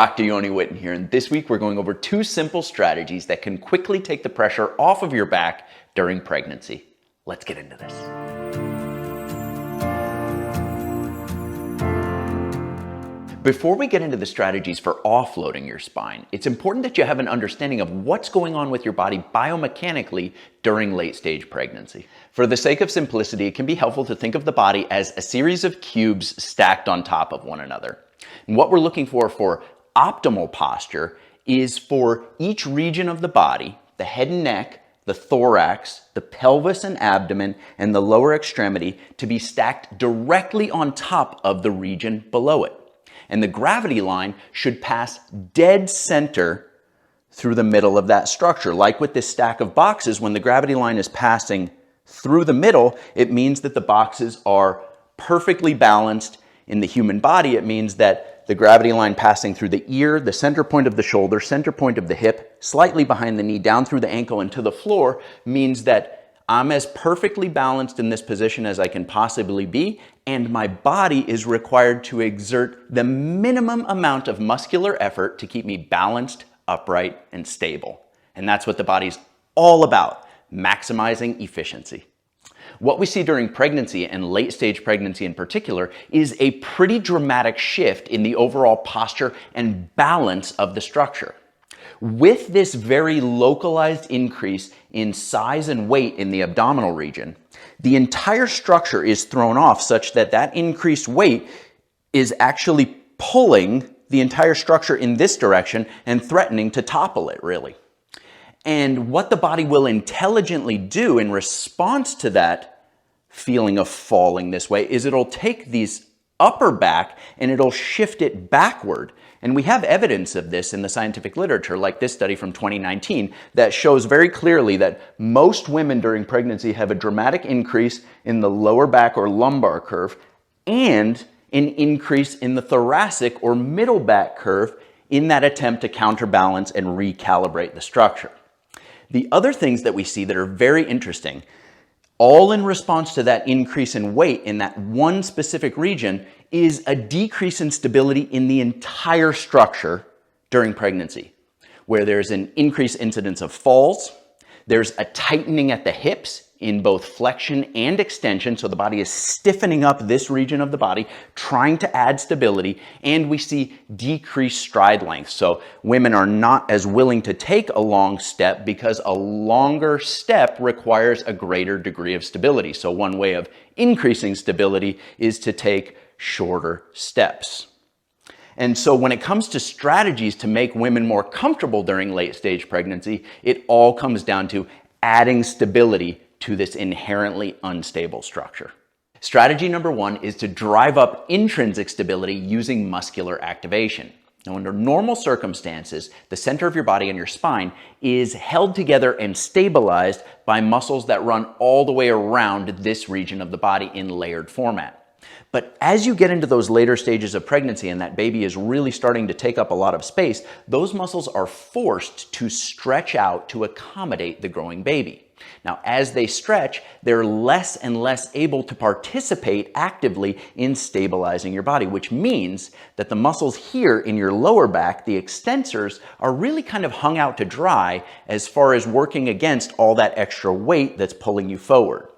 Dr. Yoni Witten here, and this week we're going over 2 simple strategies that can quickly take the pressure off of your back during pregnancy. Let's get into this. Before we get into the strategies for offloading your spine, it's important that you have an understanding of what's going on with your body biomechanically during late-stage pregnancy. For the sake of simplicity, it can be helpful to think of the body as a series of cubes stacked on top of one another. And what we're looking for optimal posture is for each region of the body, the head and neck, the thorax, the pelvis and abdomen, and the lower extremity to be stacked directly on top of the region below it. And the gravity line should pass dead center through the middle of that structure. Like with this stack of boxes, when the gravity line is passing through the middle, it means that the boxes are perfectly balanced. In the human body, it means that the gravity line passing through the ear, the center point of the shoulder, center point of the hip, slightly behind the knee, down through the ankle and to the floor means that I'm as perfectly balanced in this position as I can possibly be, and my body is required to exert the minimum amount of muscular effort to keep me balanced, upright, and stable. And that's what the body's all about, maximizing efficiency. What we see during pregnancy and late-stage pregnancy in particular is a pretty dramatic shift in the overall posture and balance of the structure. With this very localized increase in size and weight in the abdominal region, the entire structure is thrown off such that that increased weight is actually pulling the entire structure in this direction and threatening to topple it, really. And what the body will intelligently do in response to that feeling of falling this way is it'll take these upper back and it'll shift it backward. And we have evidence of this in the scientific literature, like this study from 2019, that shows very clearly that most women during pregnancy have a dramatic increase in the lower back or lumbar curve and an increase in the thoracic or middle back curve in that attempt to counterbalance and recalibrate the structure. The other things that we see that are very interesting, all in response to that increase in weight in that one specific region, is a decrease in stability in the entire structure during pregnancy, where there's an increased incidence of falls, there's a tightening at the hips in both flexion and extension, so the body is stiffening up this region of the body, trying to add stability, and we see decreased stride length. So women are not as willing to take a long step because a longer step requires a greater degree of stability. So one way of increasing stability is to take shorter steps. And so when it comes to strategies to make women more comfortable during late-stage pregnancy, it all comes down to adding stability to this inherently unstable structure. Strategy number 1 is to drive up intrinsic stability using muscular activation. Now, under normal circumstances, the center of your body and your spine is held together and stabilized by muscles that run all the way around this region of the body in layered format. But as you get into those later stages of pregnancy and that baby is really starting to take up a lot of space, those muscles are forced to stretch out to accommodate the growing baby. Now, as they stretch, they're less and less able to participate actively in stabilizing your body, which means that the muscles here in your lower back, the extensors, are really kind of hung out to dry as far as working against all that extra weight that's pulling you forward.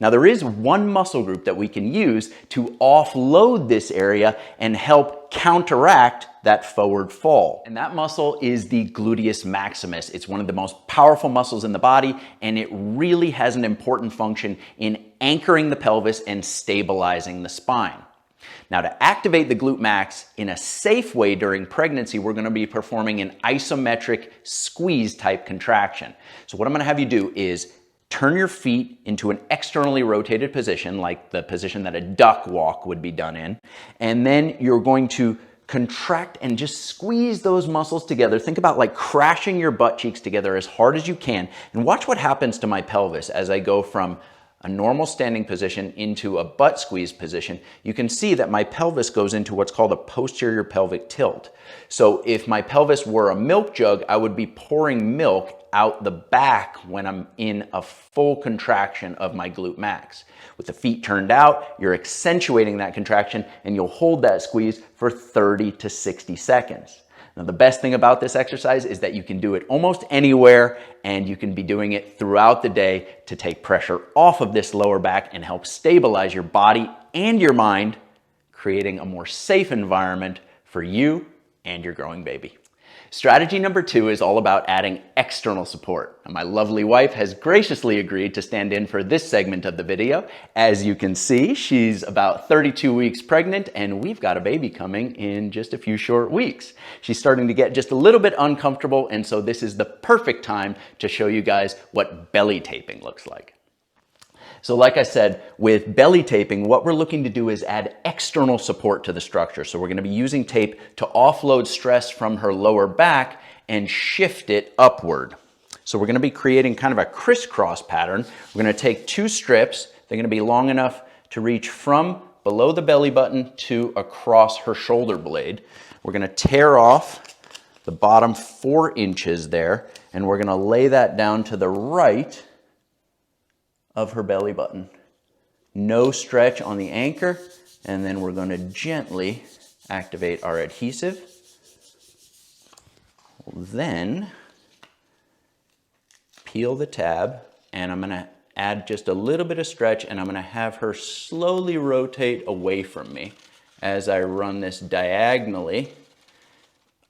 Now, there is one muscle group that we can use to offload this area and help counteract that forward fall. And that muscle is the gluteus maximus. It's one of the most powerful muscles in the body, and it really has an important function in anchoring the pelvis and stabilizing the spine. Now, to activate the glute max in a safe way during pregnancy, we're going to be performing an isometric squeeze type contraction. So what I'm going to have you do is turn your feet into an externally rotated position, like the position that a duck walk would be done in. And then you're going to contract and just squeeze those muscles together. Think about like crashing your butt cheeks together as hard as you can. And watch what happens to my pelvis as I go from a normal standing position into a butt squeeze position. You can see that my pelvis goes into what's called a posterior pelvic tilt. So if my pelvis were a milk jug, I would be pouring milk out the back when I'm in a full contraction of my glute max. With the feet turned out, you're accentuating that contraction and you'll hold that squeeze for 30 to 60 seconds. Now, the best thing about this exercise is that you can do it almost anywhere, and you can be doing it throughout the day to take pressure off of this lower back and help stabilize your body and your mind, creating a more safe environment for you and your growing baby. Strategy number 2 is all about adding external support. And my lovely wife has graciously agreed to stand in for this segment of the video. As you can see, she's about 32 weeks pregnant, and we've got a baby coming in just a few short weeks. She's starting to get just a little bit uncomfortable, and so this is the perfect time to show you guys what belly taping looks like. So like I said, with belly taping, what we're looking to do is add external support to the structure. So we're going to be using tape to offload stress from her lower back and shift it upward. So we're going to be creating kind of a crisscross pattern. We're going to take 2 strips. They're going to be long enough to reach from below the belly button to across her shoulder blade. We're going to tear off the bottom 4 inches there, and we're going to lay that down to the right of her belly button. No stretch on the anchor, and then we're going to gently activate our adhesive. We'll then peel the tab, and I'm going to add just a little bit of stretch, and I'm going to have her slowly rotate away from me as I run this diagonally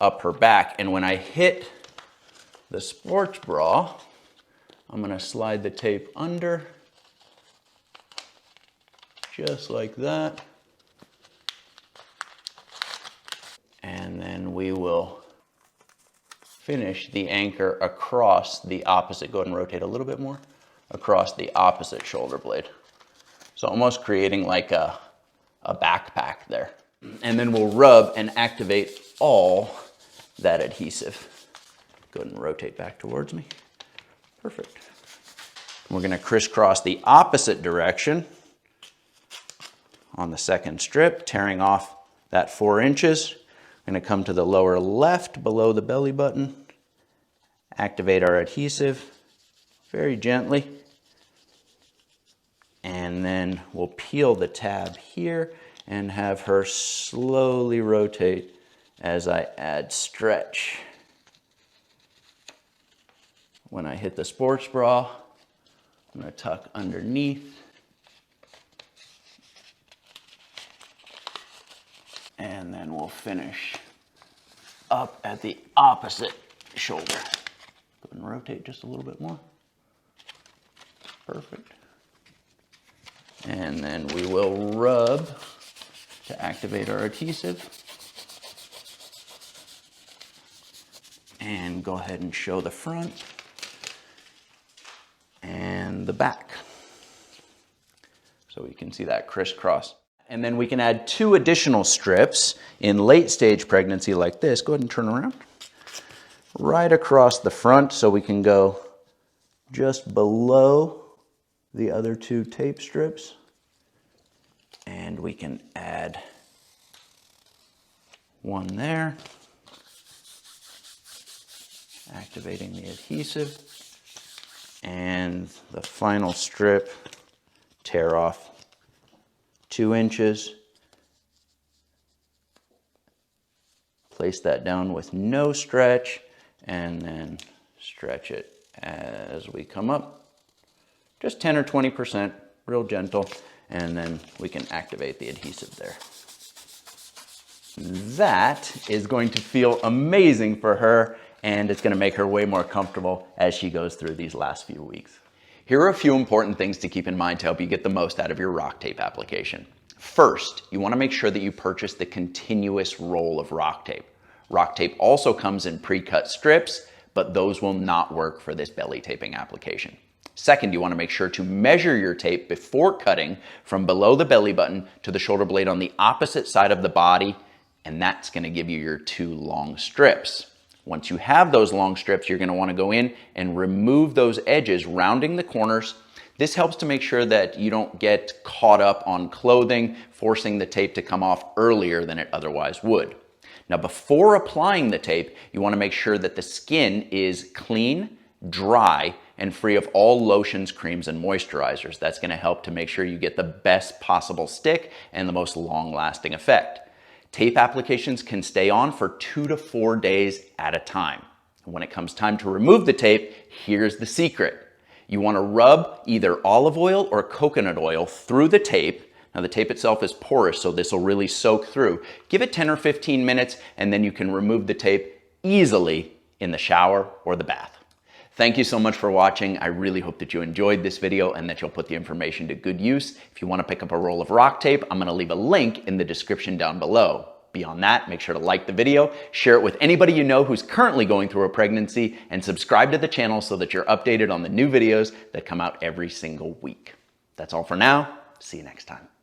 up her back. And when I hit the sports bra, I'm going to slide the tape under, just like that. And then we will finish the anchor across the opposite. Go ahead and rotate a little bit more across the opposite shoulder blade. So almost creating like a backpack there. And then we'll rub and activate all that adhesive. Go ahead and rotate back towards me. Perfect. We're going to crisscross the opposite direction on the second strip, tearing off that 4 inches. We're going to come to the lower left below the belly button, activate our adhesive very gently, and then we'll peel the tab here and have her slowly rotate as I add stretch. When I hit the sports bra, I'm going to tuck underneath. And then we'll finish up at the opposite shoulder. Go ahead and rotate just a little bit more. Perfect. And then we will rub to activate our adhesive. And go ahead and show the front and the back. So we can see that crisscross. And then we can add 2 additional strips in late stage pregnancy like this. Go ahead and turn around. Right across the front, so we can go just below the other 2 tape strips. And we can add 1 there. Activating the adhesive. And the final strip, tear off 2 inches. Place that down with no stretch, and then stretch it as we come up. Just 10 or 20%, real gentle, and then we can activate the adhesive there. That is going to feel amazing for her, and it's going to make her way more comfortable as she goes through these last few weeks. Here are a few important things to keep in mind to help you get the most out of your rock tape application. First, you want to make sure that you purchase the continuous roll of rock tape. Rock tape also comes in pre-cut strips, but those will not work for this belly taping application. Second, you want to make sure to measure your tape before cutting from below the belly button to the shoulder blade on the opposite side of the body, and that's going to give you your 2 long strips. Once you have those long strips, you're going to want to go in and remove those edges, rounding the corners. This helps to make sure that you don't get caught up on clothing, forcing the tape to come off earlier than it otherwise would. Now, before applying the tape, you want to make sure that the skin is clean, dry, and free of all lotions, creams, and moisturizers. That's going to help to make sure you get the best possible stick and the most long-lasting effect. Tape applications can stay on for 2 to 4 days at a time. And when it comes time to remove the tape, here's the secret. You want to rub either olive oil or coconut oil through the tape. Now the tape itself is porous, so this will really soak through. Give it 10 or 15 minutes, and then you can remove the tape easily in the shower or the bath. Thank you so much for watching. I really hope that you enjoyed this video and that you'll put the information to good use. If you want to pick up a roll of rock tape, I'm going to leave a link in the description down below. Beyond that, make sure to like the video, share it with anybody you know who's currently going through a pregnancy, and subscribe to the channel so that you're updated on the new videos that come out every single week. That's all for now. See you next time.